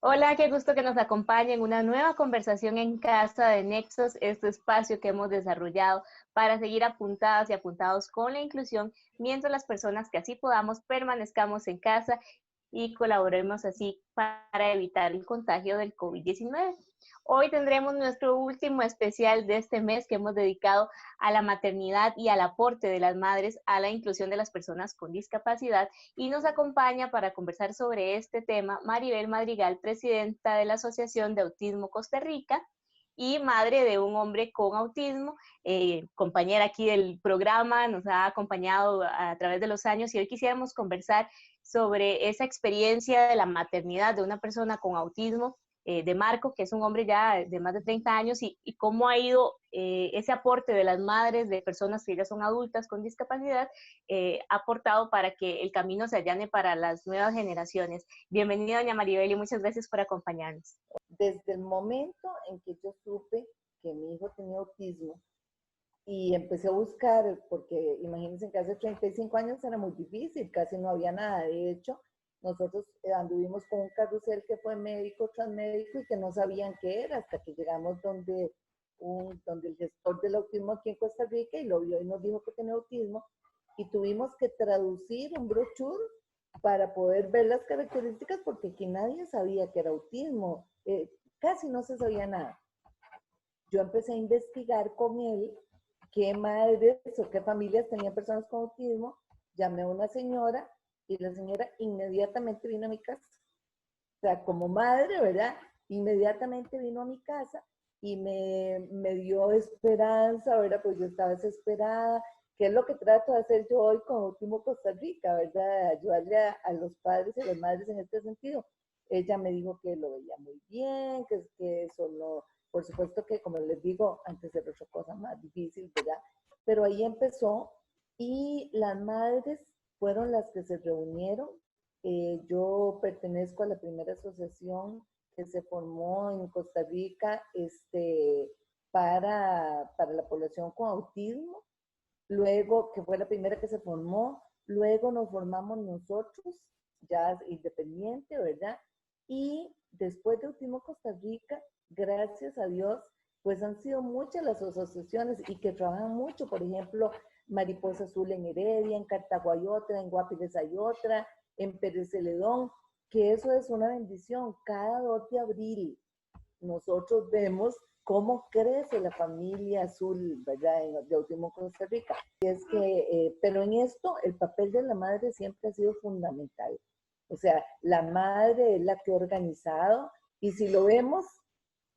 Hola, qué gusto que nos acompañe en una nueva conversación en casa de Nexos, este espacio que hemos desarrollado para seguir apuntadas y apuntados con la inclusión, mientras las personas que así podamos permanezcamos en casa y colaboremos así para evitar el contagio del COVID-19. Hoy tendremos nuestro último especial de este mes que hemos dedicado a la maternidad y al aporte de las madres a la inclusión de las personas con discapacidad, y nos acompaña para conversar sobre este tema Maribel Madrigal, presidenta de la Asociación de Autismo Costa Rica y madre de un hombre con autismo, compañera aquí del programa, nos ha acompañado a través de los años, y hoy quisiéramos conversar sobre esa experiencia de la maternidad de una persona con autismo, de Marco, que es un hombre ya de más de 30 años, y cómo ha ido ese aporte de las madres de personas que ya son adultas con discapacidad, ha aportado para que el camino se allane para las nuevas generaciones. Bienvenida, doña Maribel, y muchas gracias por acompañarnos. Desde el momento en que yo supe que mi hijo tenía autismo y empecé a buscar, porque imagínense que hace 35 años era muy difícil, casi no había nada. De hecho, nosotros anduvimos con un carrusel que fue médico tras médico y que no sabían qué era, hasta que llegamos donde el gestor del autismo aquí en Costa Rica y lo vio y nos dijo que tenía autismo, y tuvimos que traducir un brochure para poder ver las características, porque aquí nadie sabía que era autismo, casi no se sabía nada. Yo empecé a investigar con él qué madres o qué familias tenían personas con autismo, llamé a una señora y la señora inmediatamente vino a mi casa. O sea, como madre, ¿verdad? Inmediatamente vino a mi casa y me dio esperanza, ¿verdad? Pues yo estaba desesperada, que es lo que trato de hacer yo hoy con Autismo Costa Rica, ¿verdad? Ayudarle a los padres y a las madres en este sentido. Ella me dijo que lo veía muy bien, que eso no, por supuesto que como les digo, antes era otra cosa más difícil, ¿verdad? Pero ahí empezó y las madres fueron las que se reunieron. Yo pertenezco a la primera asociación que se formó en Costa Rica para la población con autismo, luego que fue la primera que se formó, luego nos formamos nosotros, ya independiente, ¿verdad? Y después de Autismo Costa Rica, gracias a Dios, pues han sido muchas las asociaciones y que trabajan mucho, por ejemplo, Mariposa Azul en Heredia, en Cartago hay otra, en Guapiles hay otra, en Pérez Celedón, que eso es una bendición. Cada 2 de abril nosotros vemos cómo crece la familia azul, ¿verdad? De Autismo Costa Rica. Y es que, pero en esto el papel de la madre siempre ha sido fundamental. O sea, la madre es la que ha organizado, y si lo vemos,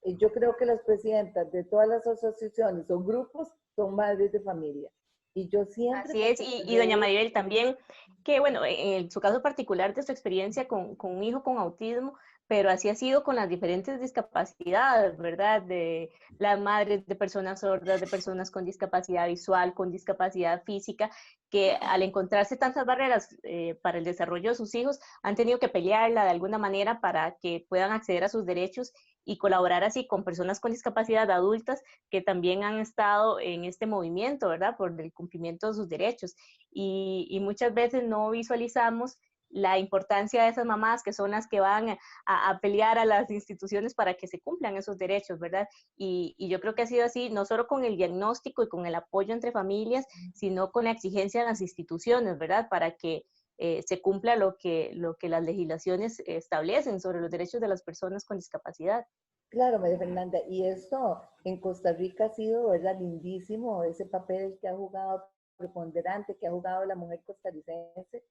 yo creo que las presidentas de todas las asociaciones o grupos son madres de familia. Y yo siempre Así es, y doña Maribel también, que bueno, en su caso particular de su experiencia con un hijo con autismo, pero así ha sido con las diferentes discapacidades, ¿verdad? De las madres de personas sordas, de personas con discapacidad visual, con discapacidad física, que al encontrarse tantas barreras para el desarrollo de sus hijos, han tenido que pelearla de alguna manera para que puedan acceder a sus derechos y colaborar así con personas con discapacidad adultas que también han estado en este movimiento, ¿verdad? Por el cumplimiento de sus derechos. Y muchas veces no visualizamos la importancia de esas mamás que son las que van a pelear a las instituciones para que se cumplan esos derechos, ¿verdad? Y yo creo que ha sido así, no solo con el diagnóstico y con el apoyo entre familias, sino con la exigencia de las instituciones, ¿verdad? Para que se cumpla lo que las legislaciones establecen sobre los derechos de las personas con discapacidad. Claro, María Fernanda, y esto en Costa Rica ha sido, ¿verdad? Lindísimo ese papel que ha jugado, preponderante, que ha jugado la mujer costarricense.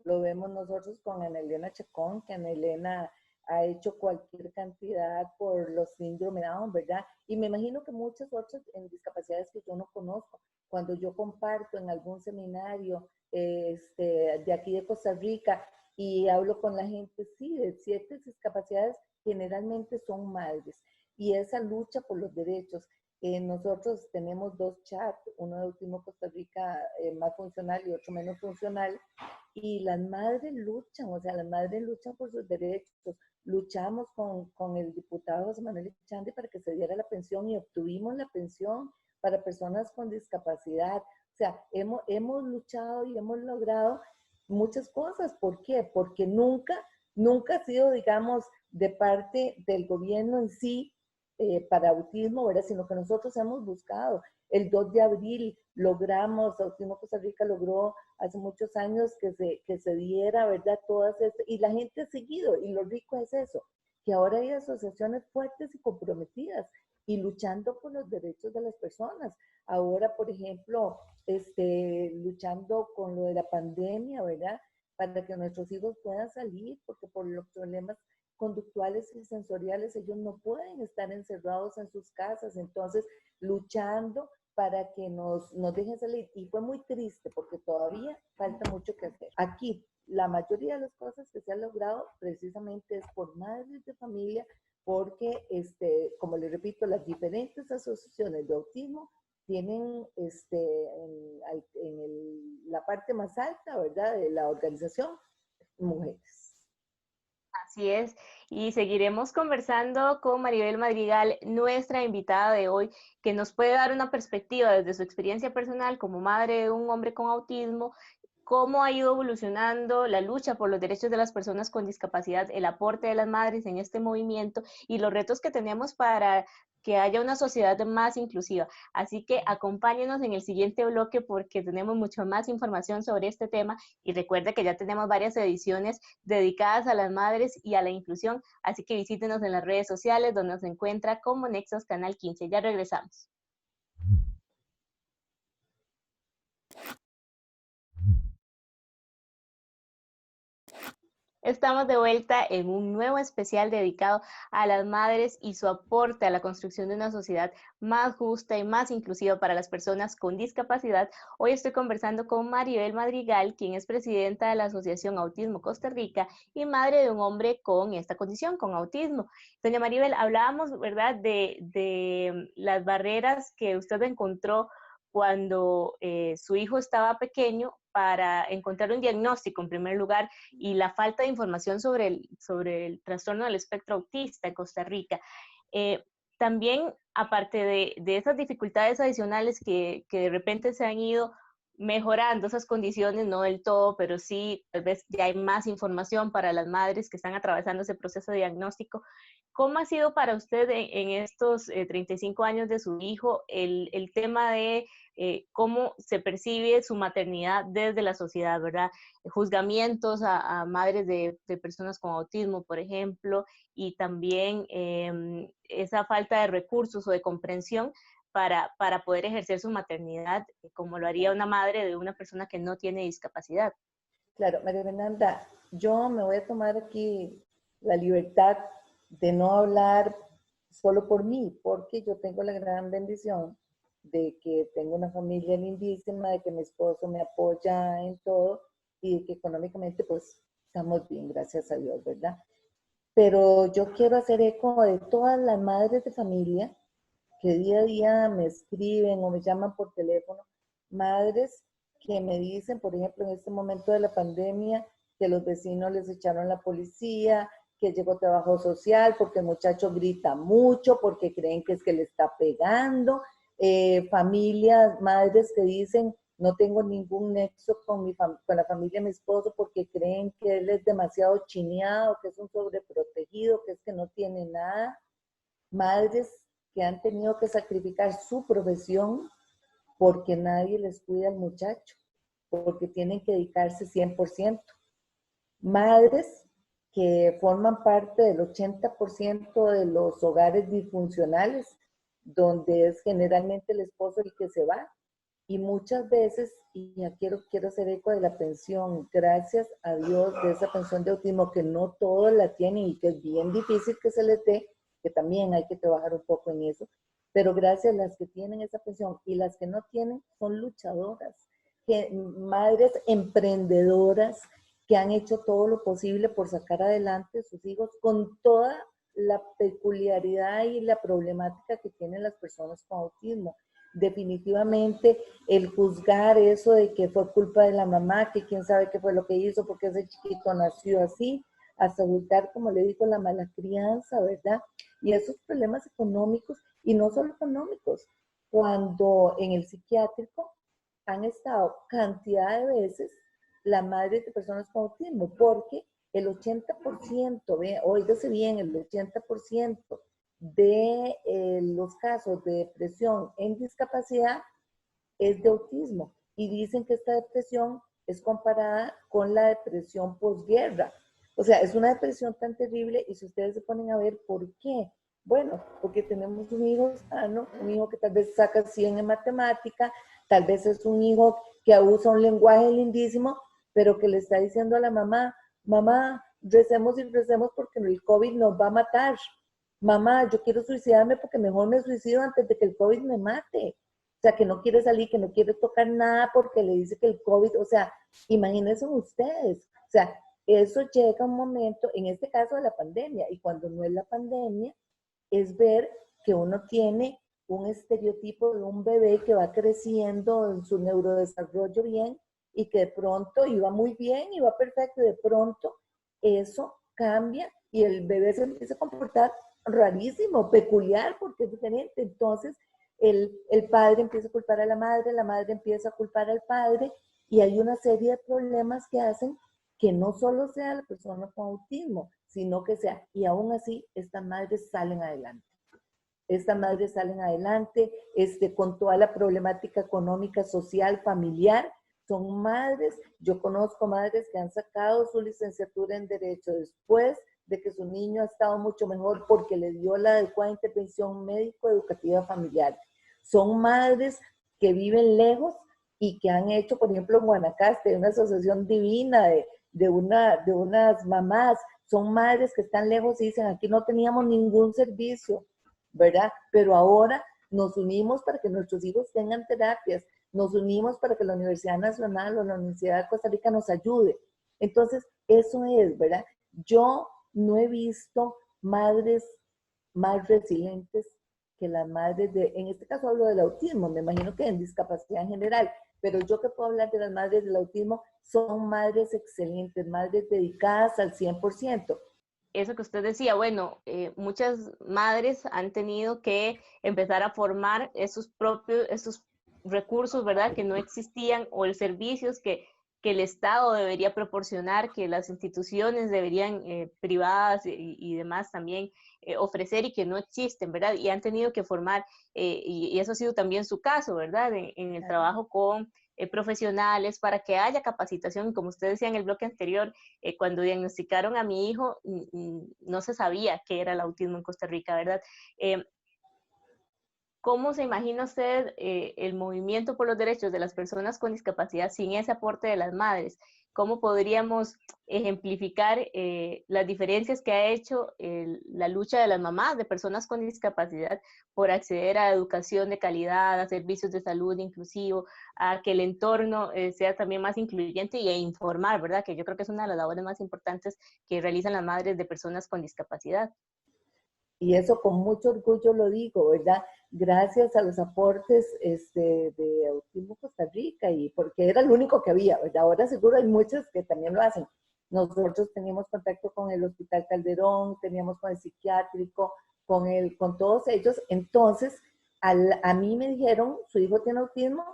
Lo vemos nosotros con Ana Elena Chacón, que Ana Elena ha hecho cualquier cantidad por los síndromes Down, ¿verdad? Y me imagino que muchas otras en discapacidades que yo no conozco. Cuando yo comparto en algún seminario de aquí de Costa Rica y hablo con la gente, sí, de ciertas discapacidades, generalmente son madres, y esa lucha por los derechos. Nosotros tenemos 2 chats, uno de Autismo Costa Rica más funcional y otro menos funcional, y las madres luchan, o sea, las madres luchan por sus derechos. Luchamos con el diputado José Manuel Echande para que se diera la pensión y obtuvimos la pensión para personas con discapacidad. O sea, hemos luchado y hemos logrado muchas cosas. ¿Por qué? Porque nunca Nunca ha sido, digamos, de parte del gobierno en sí para autismo, ¿verdad? Sino que nosotros hemos buscado. El 2 de abril logramos, Autismo Costa Rica logró hace muchos años que se diera, ¿verdad? Todas estas, y la gente ha seguido, y lo rico es eso, que ahora hay asociaciones fuertes y comprometidas y luchando por los derechos de las personas. Ahora, por ejemplo, luchando con lo de la pandemia, ¿verdad? Para que nuestros hijos puedan salir, porque por los problemas conductuales y sensoriales ellos no pueden estar encerrados en sus casas, entonces luchando para que nos dejen salir. Y fue muy triste porque todavía falta mucho que hacer. Aquí, la mayoría de las cosas que se han logrado precisamente es por madres de familia, porque, como les repito, las diferentes asociaciones de autismo tienen la parte más alta, ¿verdad?, de la organización, mujeres. Así es, y seguiremos conversando con Maribel Madrigal, nuestra invitada de hoy, que nos puede dar una perspectiva desde su experiencia personal como madre de un hombre con autismo, cómo ha ido evolucionando la lucha por los derechos de las personas con discapacidad, el aporte de las madres en este movimiento y los retos que tenemos para que haya una sociedad más inclusiva. Así que acompáñenos en el siguiente bloque porque tenemos mucho más información sobre este tema y recuerde que ya tenemos varias ediciones dedicadas a las madres y a la inclusión, así que visítenos en las redes sociales donde nos encuentra como Nexos Canal 15. Ya regresamos. Estamos de vuelta en un nuevo especial dedicado a las madres y su aporte a la construcción de una sociedad más justa y más inclusiva para las personas con discapacidad. Hoy estoy conversando con Maribel Madrigal, quien es presidenta de la Asociación Autismo Costa Rica y madre de un hombre con esta condición, con autismo. Doña Maribel, hablábamos, ¿verdad?, de las barreras que usted encontró cuando su hijo estaba pequeño para encontrar un diagnóstico en primer lugar y la falta de información sobre el trastorno del espectro autista en Costa Rica. Eh, También, aparte de esas dificultades adicionales que de repente se han ido mejorando esas condiciones, no del todo, pero sí, tal vez ya hay más información para las madres que están atravesando ese proceso de diagnóstico. ¿Cómo ha sido para usted en estos 35 años de su hijo el tema de cómo se percibe su maternidad desde la sociedad, ¿verdad? Juzgamientos a madres de personas con autismo, por ejemplo, y también esa falta de recursos o de comprensión para poder ejercer su maternidad como lo haría una madre de una persona que no tiene discapacidad. Claro, María Fernanda, yo me voy a tomar aquí la libertad de no hablar solo por mí, porque yo tengo la gran bendición de que tengo una familia lindísima, de que mi esposo me apoya en todo y de que económicamente pues estamos bien, gracias a Dios, ¿verdad? Pero yo quiero hacer eco de todas las madres de familia que día a día me escriben o me llaman por teléfono, madres que me dicen, por ejemplo, en este momento de la pandemia, que los vecinos les echaron la policía, que llegó trabajo social porque el muchacho grita mucho, porque creen que es que le está pegando, familias, madres que dicen, no tengo ningún nexo con la familia de mi esposo porque creen que él es demasiado chineado, que es un sobreprotegido, que es que no tiene nada. Madres que han tenido que sacrificar su profesión porque nadie les cuida al muchacho, porque tienen que dedicarse 100%. Madres que forman parte del 80% de los hogares disfuncionales, donde es generalmente el esposo el que se va. Y muchas veces, y ya quiero hacer eco de la pensión, gracias a Dios de esa pensión de autismo, que no todos la tienen y que es bien difícil que se les dé, que también hay que trabajar un poco en eso, pero gracias a las que tienen esa pensión y las que no tienen son luchadoras, madres emprendedoras que han hecho todo lo posible por sacar adelante a sus hijos con toda la peculiaridad y la problemática que tienen las personas con autismo. Definitivamente el juzgar eso de que fue culpa de la mamá, que quién sabe qué fue lo que hizo, porque ese chiquito nació así, hasta juzgar, como le digo, la mala crianza, ¿verdad? Y esos problemas económicos, y no solo económicos, cuando en el psiquiátrico han estado cantidad de veces las madres de personas con autismo, porque el 80%, óigase bien, el 80% de los casos de depresión en discapacidad es de autismo. Y dicen que esta depresión es comparada con la depresión posguerra. O sea, es una depresión tan terrible y si ustedes se ponen a ver por qué, bueno, porque tenemos un hijo sano, un hijo que tal vez saca 100 en matemática, tal vez es un hijo que usa un lenguaje lindísimo, pero que le está diciendo a la mamá, mamá, recemos y recemos porque el COVID nos va a matar. Mamá, yo quiero suicidarme porque mejor me suicido antes de que el COVID me mate. O sea, que no quiere salir, que no quiere tocar nada porque le dice que el COVID, o sea, imagínense ustedes. O sea, eso llega a un momento, en este caso de la pandemia, y cuando no es la pandemia, es ver que uno tiene un estereotipo de un bebé que va creciendo en su neurodesarrollo bien y que de pronto iba muy bien, iba perfecto, y de pronto eso cambia y el bebé se empieza a comportar rarísimo, peculiar, porque es diferente. Entonces, el padre empieza a culpar a la madre empieza a culpar al padre, y hay una serie de problemas que hacen que no solo sea la persona con autismo, sino que sea, y aún así, estas madres salen adelante. Estas madres salen adelante con toda la problemática económica, social, familiar. Son madres, yo conozco madres que han sacado su licenciatura en Derecho después de que su niño ha estado mucho mejor porque le dio la adecuada intervención médico-educativa familiar. Son madres que viven lejos y que han hecho, por ejemplo, en Guanacaste, una asociación divina de unas mamás. Son madres que están lejos y dicen, aquí no teníamos ningún servicio, ¿verdad? Pero ahora nos unimos para que nuestros hijos tengan terapias, nos unimos para que la Universidad Nacional o la Universidad de Costa Rica nos ayude. Entonces, eso es, ¿verdad? Yo no he visto madres más resilientes que las madres en este caso hablo del autismo, me imagino que en discapacidad en general, pero yo que puedo hablar de las madres del autismo, son madres excelentes, madres dedicadas al 100%. Eso que usted decía, bueno, muchas madres han tenido que empezar a formar esos recursos, ¿verdad? Que no existían, o los servicios que el Estado debería proporcionar, que las instituciones deberían, privadas y demás también, ofrecer, y que no existen, ¿verdad? Y han tenido que formar, y eso ha sido también su caso, ¿verdad? En el trabajo con profesionales para que haya capacitación. Como usted decía en el bloque anterior, cuando diagnosticaron a mi hijo, no se sabía qué era el autismo en Costa Rica, ¿verdad? ¿Cómo se imagina usted el movimiento por los derechos de las personas con discapacidad sin ese aporte de las madres? ¿Cómo podríamos ejemplificar las diferencias que ha hecho la lucha de las mamás de personas con discapacidad por acceder a educación de calidad, a servicios de salud inclusivo, a que el entorno sea también más incluyente y a informar, ¿verdad? Que yo creo que es una de las labores más importantes que realizan las madres de personas con discapacidad. Y eso con mucho orgullo lo digo, ¿verdad? Gracias a los aportes de Autismo Costa Rica, y porque era el único que había, ¿verdad? Ahora seguro hay muchos que también lo hacen. Nosotros teníamos contacto con el Hospital Calderón, teníamos con el psiquiátrico, con todos ellos. Entonces, a mí me dijeron, su hijo tiene autismo,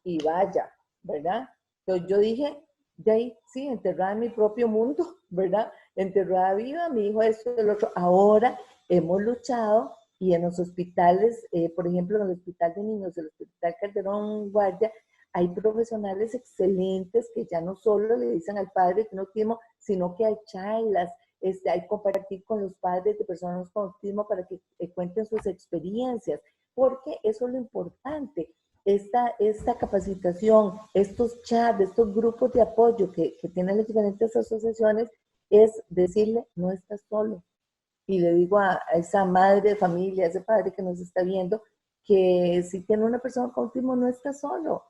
y vaya, ¿verdad? Entonces yo dije, de ahí, sí, enterrada en mi propio mundo, ¿verdad? Enterrada viva, mi hijo esto y el otro. Ahora hemos luchado, y en los hospitales, por ejemplo, en el Hospital de Niños, el Hospital Calderón Guardia, hay profesionales excelentes que ya no solo le dicen al padre que no autismo, sino que hay charlas, hay compartir con los padres de personas con autismo para que cuenten sus experiencias, porque eso es lo importante. Esta capacitación, estos chats, estos grupos de apoyo que tienen las diferentes asociaciones, es decirle, no estás solo. Y le digo a esa madre de familia, a ese padre que nos está viendo, que si tiene una persona con autismo, no está solo,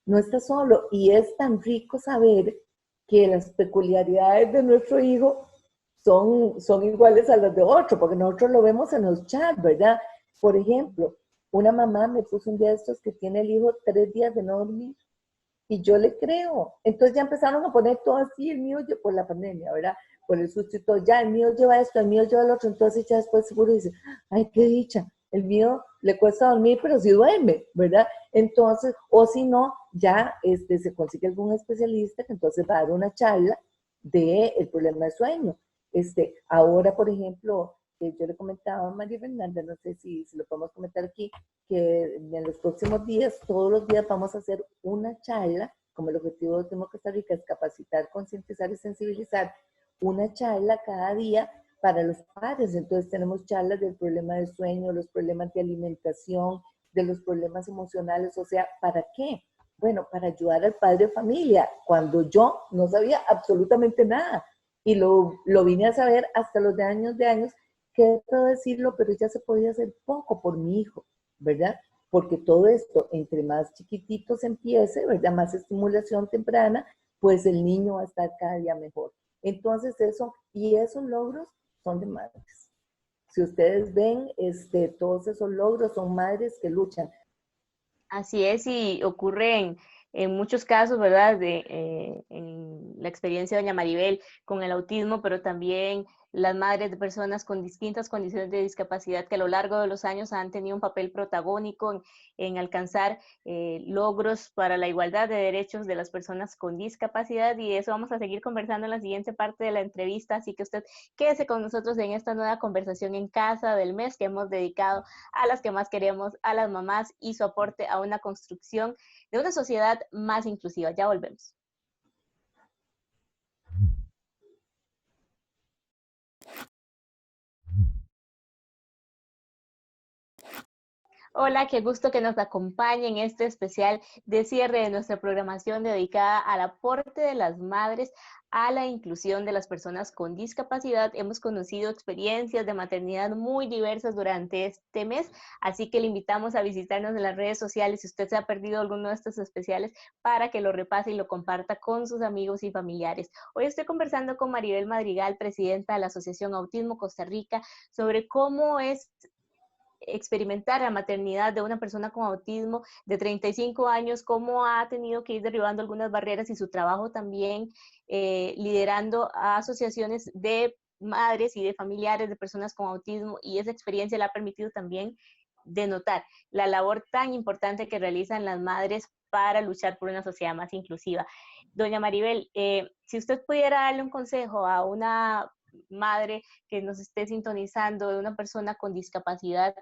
no está solo. Y es tan rico saber que las peculiaridades de nuestro hijo son iguales a las de otro, porque nosotros lo vemos en los chats, ¿verdad? Por ejemplo, una mamá me puso un día de estos que tiene el hijo 3 días de no dormir, y yo le creo. Entonces ya empezaron a poner todo así, el mío por la pandemia, ¿verdad? Por el susto y todo, ya el mío lleva esto, el mío lleva el otro. Entonces ya después seguro dice, ay, qué dicha, el mío le cuesta dormir, pero sí duerme, ¿verdad? Entonces, o si no, ya se consigue algún especialista que entonces va a dar una charla del problema de sueño. Ahora, por ejemplo, yo le comentaba a María Fernanda, no sé si lo podemos comentar aquí, que en los próximos días, todos los días vamos a hacer una charla, como el objetivo de Autismo Costa Rica es capacitar, concientizar y sensibilizar, una charla cada día para los padres. Entonces tenemos charlas del problema del sueño, los problemas de alimentación, de los problemas emocionales, o sea, ¿para qué? Bueno, para ayudar al padre de familia, cuando yo no sabía absolutamente nada y lo vine a saber hasta los de años, que puedo decirlo, pero ya se podía hacer poco por mi hijo, ¿verdad? Porque todo esto, entre más chiquititos empiece, ¿verdad? Más estimulación temprana, pues el niño va a estar cada día mejor. Entonces esos logros son de madres. Si ustedes ven, todos esos logros son madres que luchan. Así es, y ocurre en muchos casos, ¿verdad? En la experiencia de doña Maribel con el autismo, pero también las madres de personas con distintas condiciones de discapacidad que a lo largo de los años han tenido un papel protagónico en alcanzar logros para la igualdad de derechos de las personas con discapacidad, y de eso vamos a seguir conversando en la siguiente parte de la entrevista, así que usted quédese con nosotros en esta nueva conversación en casa del mes que hemos dedicado a las que más queremos, a las mamás y su aporte a una construcción de una sociedad más inclusiva. Ya volvemos. Hola, qué gusto que nos acompañe en este especial de cierre de nuestra programación dedicada al aporte de las madres a la inclusión de las personas con discapacidad. Hemos conocido experiencias de maternidad muy diversas durante este mes, así que le invitamos a visitarnos en las redes sociales si usted se ha perdido alguno de estos especiales para que lo repase y lo comparta con sus amigos y familiares. Hoy estoy conversando con Maribel Madrigal, presidenta de la Asociación Autismo Costa Rica, sobre cómo es experimentar la maternidad de una persona con autismo de 35 años, cómo ha tenido que ir derribando algunas barreras y su trabajo también liderando a asociaciones de madres y de familiares de personas con autismo, y esa experiencia le ha permitido también denotar la labor tan importante que realizan las madres para luchar por una sociedad más inclusiva. Doña Maribel, si usted pudiera darle un consejo a una madre que nos esté sintonizando, de una persona con discapacidad,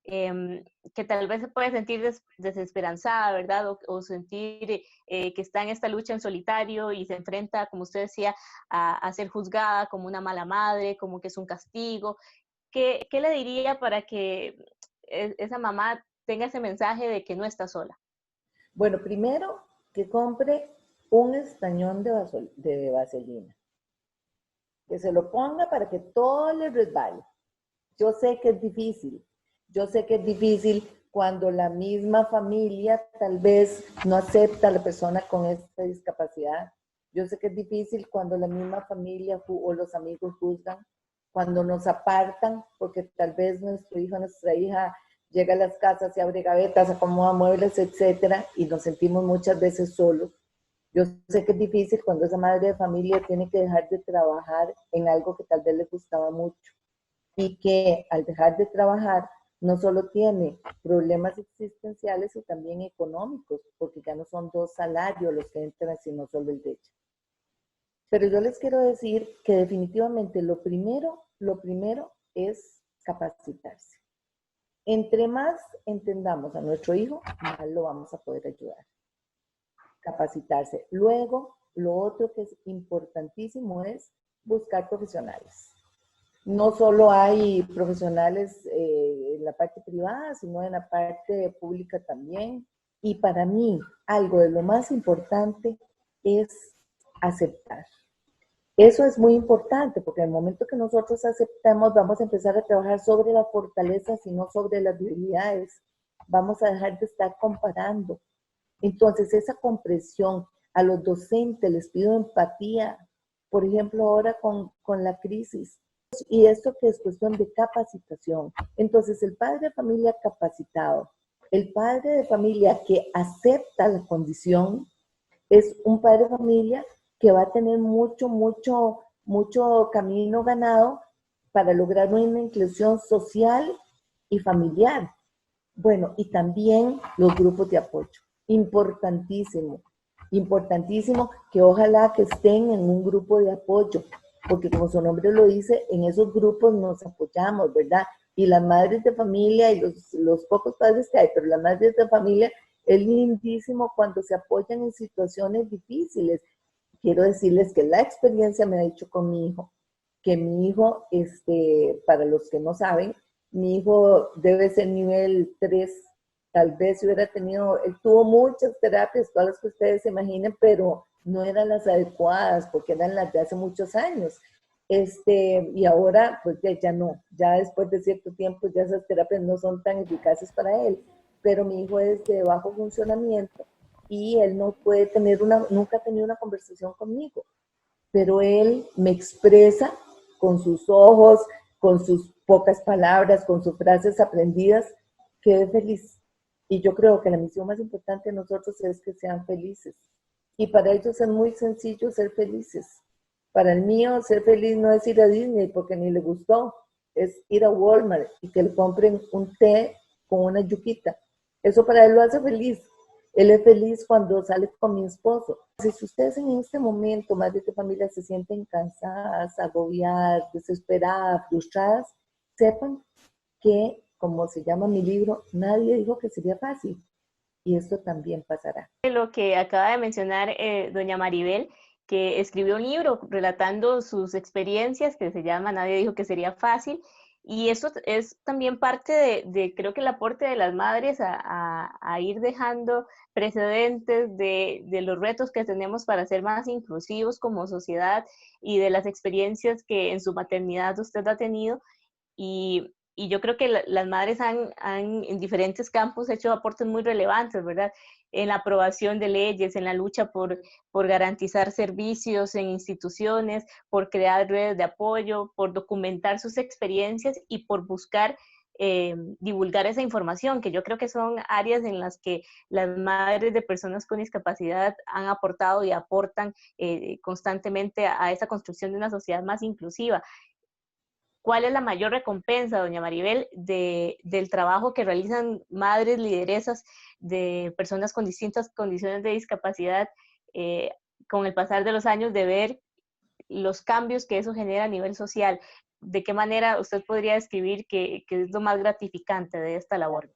que tal vez se puede sentir desesperanzada, ¿verdad? O sentir que está en esta lucha en solitario y se enfrenta, como usted decía, a ser juzgada como una mala madre, como que es un castigo. ¿Qué le diría para que esa mamá tenga ese mensaje de que no está sola? Bueno, primero que compre un estañón de vaselina, que se lo ponga para que todo le resbale. Yo sé que es difícil, yo sé que es difícil cuando la misma familia tal vez no acepta a la persona con esta discapacidad. Yo sé que es difícil cuando la misma familia o los amigos juzgan, cuando nos apartan, porque tal vez nuestro hijo, nuestra hija llega a las casas, se abre gavetas, acomoda muebles, etcétera, y nos sentimos muchas veces solos. Yo sé que es difícil cuando esa madre de familia tiene que dejar de trabajar en algo que tal vez le gustaba mucho, y que al dejar de trabajar no solo tiene problemas existenciales, sino también económicos, porque ya no son 2 salarios los que entran, sino solo el de ella. Pero yo les quiero decir que definitivamente lo primero es capacitarse. Entre más entendamos a nuestro hijo, más lo vamos a poder ayudar. Capacitarse. Luego, lo otro que es importantísimo es buscar profesionales. No solo hay profesionales en la parte privada, sino en la parte pública también. Y para mí, algo de lo más importante es aceptar. Eso es muy importante, porque en el momento que nosotros aceptamos, vamos a empezar a trabajar sobre las fortalezas y no sobre las debilidades. Vamos a dejar de estar comparando. Entonces, esa comprensión, a los docentes les pido empatía, por ejemplo, ahora con la crisis. Y esto que es cuestión de capacitación. Entonces, el padre de familia capacitado, el padre de familia que acepta la condición, es un padre de familia que va a tener mucho camino ganado para lograr una inclusión social y familiar. Bueno, y también los grupos de apoyo. Importantísimo. Importantísimo que ojalá que estén en un grupo de apoyo, porque como su nombre lo dice, en esos grupos nos apoyamos, ¿verdad? Y las madres de familia y los pocos padres que hay, pero las madres de familia es lindísimo cuando se apoyan en situaciones difíciles. Quiero decirles que la experiencia me ha dicho con mi hijo, que mi hijo, para los que no saben, mi hijo debe ser nivel 3. Tal vez si hubiera tenido, él tuvo muchas terapias, todas las que ustedes se imaginen, pero no eran las adecuadas porque eran las de hace muchos años. Y ahora, pues ya no, ya después de cierto tiempo, ya esas terapias no son tan eficaces para él. Pero mi hijo es de bajo funcionamiento y él no puede tener nunca ha tenido una conversación conmigo, pero él me expresa con sus ojos, con sus pocas palabras, con sus frases aprendidas, que es feliz. Y yo creo que la misión más importante de nosotros es que sean felices. Y para ellos es muy sencillo ser felices. Para el mío, ser feliz no es ir a Disney porque ni le gustó, es ir a Walmart y que le compren un té con una yuquita. Eso para él lo hace feliz. Él es feliz cuando sale con mi esposo. Si ustedes en este momento, madres de familia, se sienten cansadas, agobiadas, desesperadas, frustradas, sepan que, como se llama mi libro, nadie dijo que sería fácil. Y esto también pasará. Lo que acaba de mencionar doña Maribel, que escribió un libro relatando sus experiencias que se llama Nadie dijo que sería fácil. Y eso es también parte creo que el aporte de las madres a ir dejando precedentes de los retos que tenemos para ser más inclusivos como sociedad y de las experiencias que en su maternidad usted ha tenido. Y yo creo que las madres han en diferentes campos hecho aportes muy relevantes, ¿verdad? En la aprobación de leyes, en la lucha por garantizar servicios en instituciones, por crear redes de apoyo, por documentar sus experiencias y por buscar divulgar esa información, que yo creo que son áreas en las que las madres de personas con discapacidad han aportado y aportan constantemente a esa construcción de una sociedad más inclusiva. ¿Cuál es la mayor recompensa, doña Maribel, del trabajo que realizan madres lideresas de personas con distintas condiciones de discapacidad eh, con el pasar de los años, de ver los cambios que eso genera a nivel social? ¿De qué manera usted podría describir que es lo más gratificante de esta labor?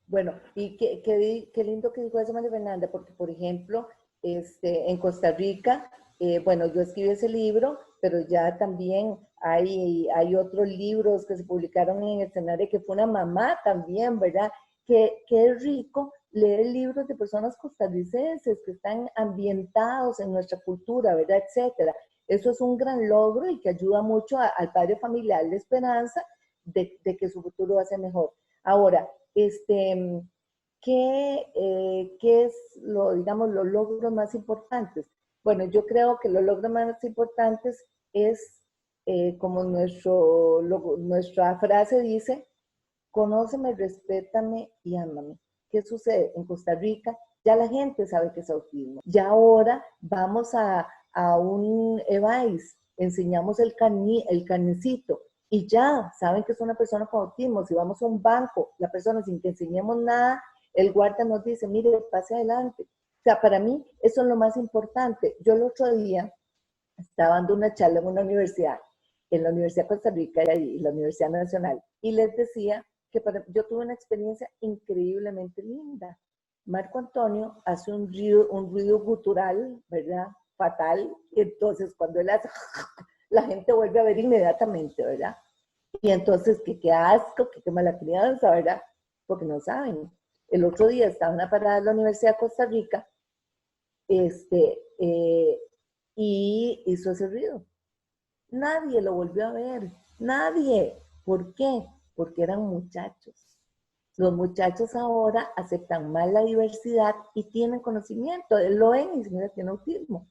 Bueno, y qué lindo que dijo eso, María Fernanda, porque, por ejemplo, en Costa Rica, bueno, yo escribí ese libro, pero ya también hay otros libros que se publicaron en el escenario, que fue una mamá también, ¿verdad? Que es rico leer libros de personas costarricenses que están ambientados en nuestra cultura, ¿verdad? Etcétera. Eso es un gran logro y que ayuda mucho al padre familiar la esperanza de que su futuro va a ser mejor. Ahora, ¿qué es digamos, los logros más importantes? Bueno, yo creo que los logros más importantes es, como nuestra frase dice, conóceme, respétame y ámame. ¿Qué sucede? En Costa Rica ya la gente sabe que es autismo. Ya ahora vamos a un EVAIS, enseñamos el canecito y ya saben que es una persona con autismo. Si vamos a un banco, la persona sin que enseñemos nada, el guardia nos dice, mire, pase adelante. O sea, para mí eso es lo más importante. Yo el otro día estaba dando una charla en la Universidad de Costa Rica y la Universidad Nacional, y les decía que yo tuve una experiencia increíblemente linda. Marco Antonio hace un ruido gutural, ¿verdad? Fatal, y entonces cuando él hace, la gente vuelve a ver inmediatamente, ¿verdad? Y entonces, qué asco, qué mala crianza, ¿verdad? Porque no saben. El otro día estaba en una parada de la Universidad de Costa Rica, y hizo ese ruido. Nadie lo volvió a ver, nadie. ¿Por qué? Porque eran muchachos. Los muchachos ahora aceptan más la diversidad y tienen conocimiento. Lo ven y dicen, tiene autismo.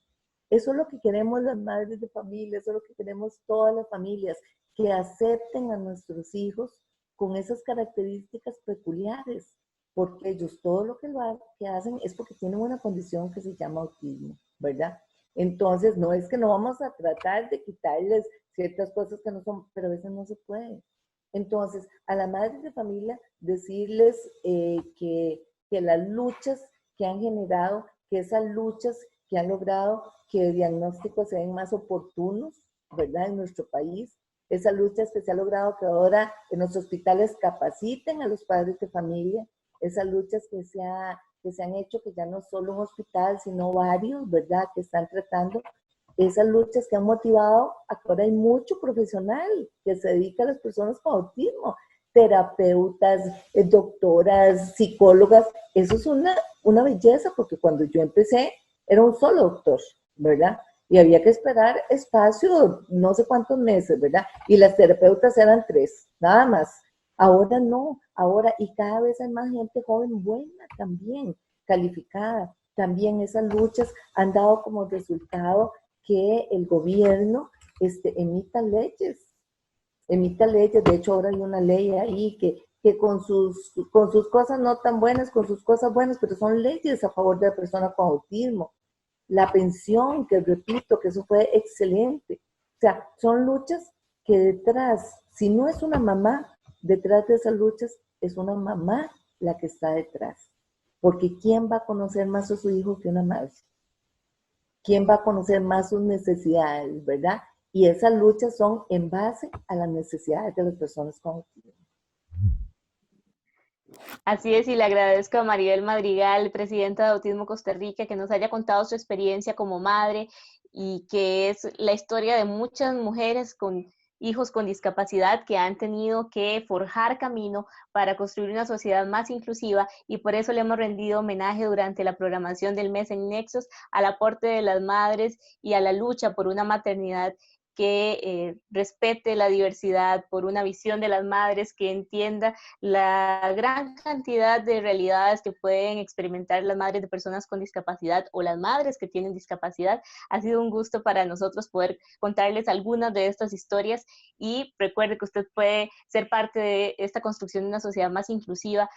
Eso es lo que queremos las madres de familia, eso es lo que queremos todas las familias, que acepten a nuestros hijos con esas características peculiares, porque ellos todo lo que hacen es porque tienen una condición que se llama autismo, ¿verdad? Entonces, no es que no vamos a tratar de quitarles ciertas cosas que no son, pero a veces no se puede. Entonces, a las madres de familia, decirles que las luchas que han generado, que esas luchas que han logrado que diagnósticos sean más oportunos, ¿verdad? En nuestro país, esas luchas que se ha logrado que ahora en los hospitales capaciten a los padres de familia, esas luchas que se han hecho que ya no solo un hospital, sino varios, ¿verdad? Que están tratando, esas luchas que han motivado a que ahora hay mucho profesional que se dedica a las personas con autismo, terapeutas, doctoras, psicólogas, eso es una belleza, porque cuando yo empecé era un solo doctor, ¿verdad? Y había que esperar espacio, no sé cuántos meses, ¿verdad? Y las terapeutas eran 3, nada más. Ahora no, ahora y cada vez hay más gente joven buena también, calificada. También esas luchas han dado como resultado que el gobierno emita leyes. De hecho ahora hay una ley ahí que con sus cosas no tan buenas, con sus cosas buenas, pero son leyes a favor de la persona con autismo. La pensión, que repito, que eso fue excelente. O sea, son luchas que detrás, si no es una mamá, detrás de esas luchas es una mamá la que está detrás. Porque ¿quién va a conocer más a su hijo que una madre? ¿Quién va a conocer más sus necesidades, verdad? Y esas luchas son en base a las necesidades de las personas con autismo. Así es, y le agradezco a Maribel Madrigal, presidenta de Autismo Costa Rica, que nos haya contado su experiencia como madre y que es la historia de muchas mujeres con hijos con discapacidad que han tenido que forjar camino para construir una sociedad más inclusiva, y por eso le hemos rendido homenaje durante la programación del mes en Nexos al aporte de las madres y a la lucha por una maternidad que respete la diversidad, por una visión de las madres que entienda la gran cantidad de realidades que pueden experimentar las madres de personas con discapacidad o las madres que tienen discapacidad. Ha sido un gusto para nosotros poder contarles algunas de estas historias, y recuerde que usted puede ser parte de esta construcción de una sociedad más inclusiva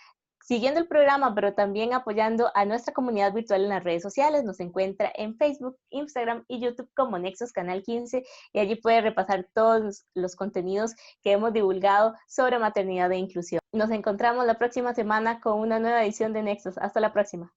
siguiendo el programa, pero también apoyando a nuestra comunidad virtual en las redes sociales. Nos encuentra en Facebook, Instagram y YouTube como Nexos Canal 15, y allí puede repasar todos los contenidos que hemos divulgado sobre maternidad e inclusión. Nos encontramos la próxima semana con una nueva edición de Nexos. Hasta la próxima.